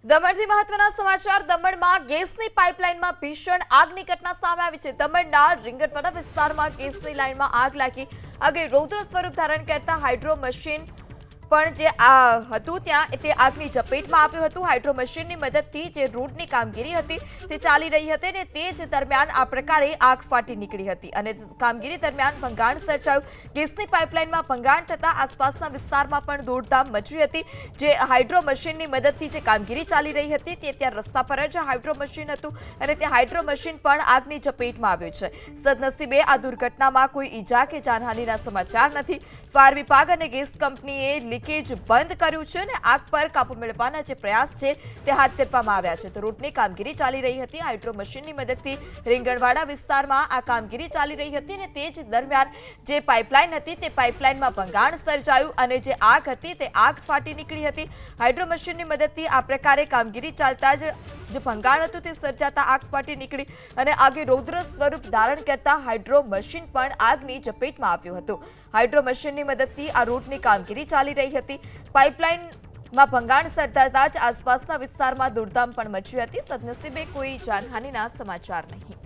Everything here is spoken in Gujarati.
દમણથી મહત્વના સમાચાર. દમણમાં ગેસની પાઇપલાઇનમાં ભીષણ આગની ઘટના સામે આવી છે. દમણના રીંગણવાડા વિસ્તારમાં ગેસની લાઇનમાં આગ લાગી. આગે રૌદ્ર સ્વરૂપ ધારણ કરતા હાઇડ્રો મશીન પણ જે હતું ત્યાં તે આગની ઝપેટમાં આવ્યું હતું. હાઇડ્રો મશીનની મદદથી જે રૂટની કામગીરી હતી તે ચાલી રહી હતી અને તે જ દરમિયાન આ પ્રકારે આગ ફાટી નીકળી હતી અને કામગીરી દરમિયાન ભંગાણ સર્જાયું. ગેસની પાઇપલાઇનમાં ભંગાણ થતા આસપાસના વિસ્તારમાં પણ દોડધામ મચી હતી. જે હાઇડ્રો મશીનની મદદથી જે કામગીરી ચાલી રહી હતી તે ત્યાં રસ્તા પર જ હાઇડ્રો મશીન હતું અને તે હાઇડ્રો મશીન પણ આગની ઝપેટમાં આવ્યું છે. સદનસીબે આ દુર્ઘટનામાં કોઈ ઈજા કે જાનહાનિના સમાચાર નથી. ફાયર વિભાગ અને ગેસ કંપનીએ લીકેજ બંધ કર્યું છે અને આગ પર કાબુ મેળવવાના જે પ્રયાસ છે તે હાથ ધરવામાં આવ્યા છે. તો રૂટની કામગીરી ચાલી રહી હતી. હાઇડ્રો મશીનની મદદથી રીંગણવાડા વિસ્તારમાં આ કામગીરી ચાલી રહી હતી અને તે જ દરમિયાન જે પાઇપલાઇન હતી તે પાઇપલાઇનમાં ભંગાણ સર્જાયું અને જે આગ હતી તે આગ ફાટી નીકળી હતી. હાઇડ્રો મશીનની મદદથી આ પ્રકારે કામગીરી ચાલતા જ જે ભંગાણ હતું તે સર્જાતા આગ ફાટી નીકળી અને આગે રૌદ્ર સ્વરૂપ ધારણ કરતા હાઇડ્રો મશીન પણ આગની ઝપેટમાં આવ્યું હતું. હાઇડ્રો મશીનની મદદથી આ રૂટની કામગીરી ચાલી રહી હતી. પાઇપલાઇનમાં ભંગાણ સર્જાતા જ આસપાસના વિસ્તારમાં દોડધામ પણ મચી હતી. સદનસીબે કોઈ જાનહાનિના સમાચાર નહીં.